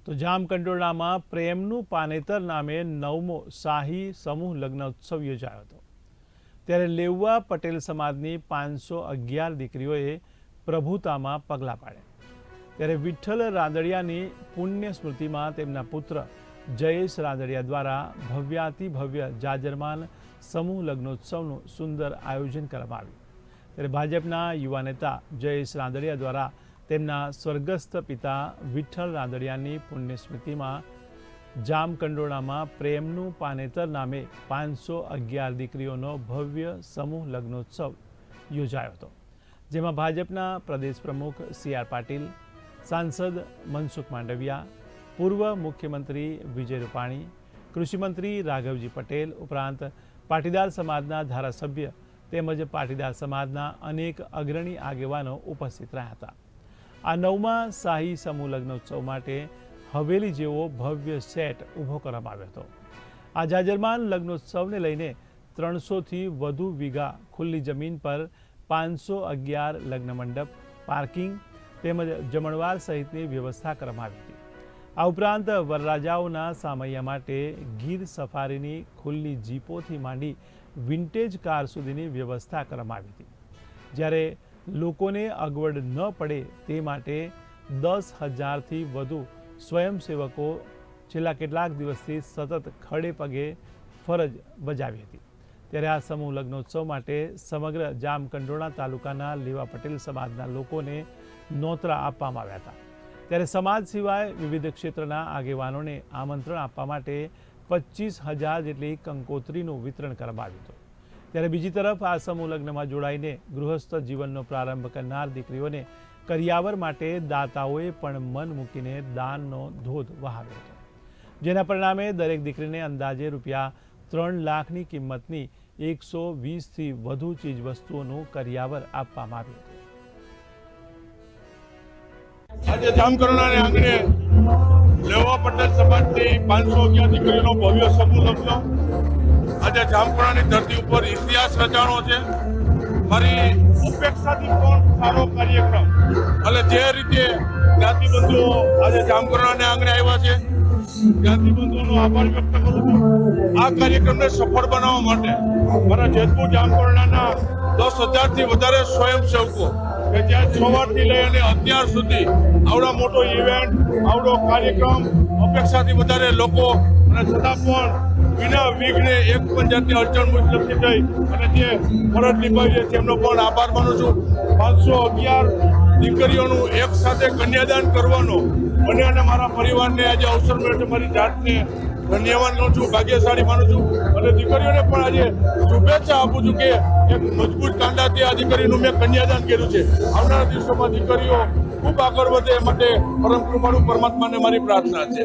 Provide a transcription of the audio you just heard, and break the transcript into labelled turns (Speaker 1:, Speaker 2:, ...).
Speaker 1: તો જામકંડોરણામાં પ્રેમનું પાનેતર નામે 9મો શાહી સમૂહ લગ્નોત્સવ યોજાયો હતો। ત્યારે લેઉવા પટેલ સમાજની 511 દીકરીઓએ પ્રભુતામાં પગલાં પાડ્યા। ત્યારે વિઠ્ઠલ રાંદડિયાની પુણ્ય સ્મૃતિમાં તેમના પુત્ર જયેશ રાંદડિયા દ્વારા ભવ્યાતિભવ્ય જાજરમાન સમૂહ લગ્નોત્સવનું સુંદર આયોજન કરવામાં આવ્યું। ત્યારે ભાજપના યુવા નેતા જયેશ રાંદડિયા દ્વારા તેમના સ્વર્ગસ્થ પિતા વિઠ્ઠલ રાંદડિયાની પુણ્ય સ્મૃતિમાં જામકંડોરણામાં પ્રેમનું પાનેતર નામે 511 દીકરીઓનો ભવ્ય સમૂહ લગ્નોત્સવ યોજાયો હતો, જેમાં ભાજપના પ્રદેશ પ્રમુખ CR પાટીલ, સાંસદ મનસુખ માંડવિયા, પૂર્વ મુખ્યમંત્રી વિજય રૂપાણી, કૃષિમંત્રી રાઘવજી પટેલ ઉપરાંત પાટીદાર સમાજના ધારાસભ્ય તેમજ પાટીદાર સમાજના અનેક અગ્રણી આગેવાનો ઉપસ્થિત રહ્યા હતા। આ 9મા શાહી સમૂહ લગ્નોત્સવ માટે હવેલી જેવો ભવ્ય સેટ ઊભો કરવામાં આવ્યો હતો। આ જાજરમાન લગ્નોત્સવને લઈને 300થી વધુ વીઘા ખુલ્લી જમીન પર 511 લગ્ન મંડપ, પાર્કિંગ તેમજ જમણવાર સહિતની વ્યવસ્થા કરવામાં આવી હતી। આ ઉપરાંત વરરાજાઓના સામૈયા માટે ગીર સફારીની ખુલ્લી જીપોથી માંડી વિન્ટેજ કાર સુધીની વ્યવસ્થા કરવામાં આવી હતી। જ્યારે લોકોને અગવડ ન પડે તે માટે 10,000થી વધુ સ્વયંસેવકો છેલ્લા કેટલાક દિવસથી સતત ખડે પગે ફરજ બજાવી હતી। ત્યારે આ સમૂહ લગ્નોત્સવ માટે સમગ્ર જામકંડોરણા તાલુકાના લેવા પટેલ સમાજના લોકોને નોતરા આપવામાં આવ્યા હતા। ત્યારે સમાજ સિવાય વિવિધ ક્ષેત્રના આગેવાનોને આમંત્રણ આપવા માટે 25,000 જેટલી કંકોત્રીનું વિતરણ કરવામાં આવ્યું હતું। ત્યારે બીજી તરફ આ સમૂહ લગ્નમાં જોડાઈને ગૃહસ્થ જીવનનો પ્રારંભ કરનાર દીકરીઓને કરિયાવર માટે દાતાઓએ પણ મન મૂકીને દાનનો ધોધ વહાવ્યો હતો, જેના પરિણામે દરેક દીકરીને અંદાજે રૂપિયા 3 લાખની કિંમતની 120થી વધુ ચીજવસ્તુઓનું કરિયાવર આપવામાં આવ્યું હતું।
Speaker 2: આજે જામકંડોરણાને આંગણે લેવા પટેલ સમાજની 511 દીકરીનો ભવ્ય સમૂહ લગ્ન આજે જામકંડોરણાની ધરતી ઉપર ઇતિહાસ રચાણો છે। મારી અપેક્ષાથી પણ સારો કાર્યક્રમ એટલે જે રીતે જ્ઞાતિબંધુઓ આજે જામકંડોરણાને આંગણે આવ્યા છે, જ્ઞાતિબંધુઓનો આભાર વ્યક્ત કરું છું। આ કાર્યક્રમને સફળ બનાવવા માટે મારા જેતપુર જામકંડોરણાના 10,000થી વધારે સ્વયંસેવકો કે જ્યાં સવારથી લઈ અને અત્યાર સુધી આવડો મોટો ઇવેન્ટ, આવડો કાર્યક્રમ, અપેક્ષાથી વધારે લોકો અને છતાં પણ વિના વિઘ્ને એક પણ જાતની અડચણ મુશ્કેલી થઈ અને જે ફરજ નિભાવી છે તેમનો પણ આભાર માનું છું। 511 દીકરીઓનું એક સાથે કન્યાદાન કરવાનો મને અને મારા પરિવારને આજે અવસર મળ્યો છે। મારી જાતને ધન્યવાદ કરું છું, ભાગ્યશાળી માનું છું અને દીકરીઓને પણ આજે શુભેચ્છા આપું છું કે એક મજબૂત કાંડાથી આ દીકરીનું મેં કન્યાદાન કર્યું છે। આવનારા દિવસોમાં દીકરીઓ ખૂબ આગળ વધે એ માટે પરમ કૃપાળુ પરમાત્માને મારી પ્રાર્થના છે।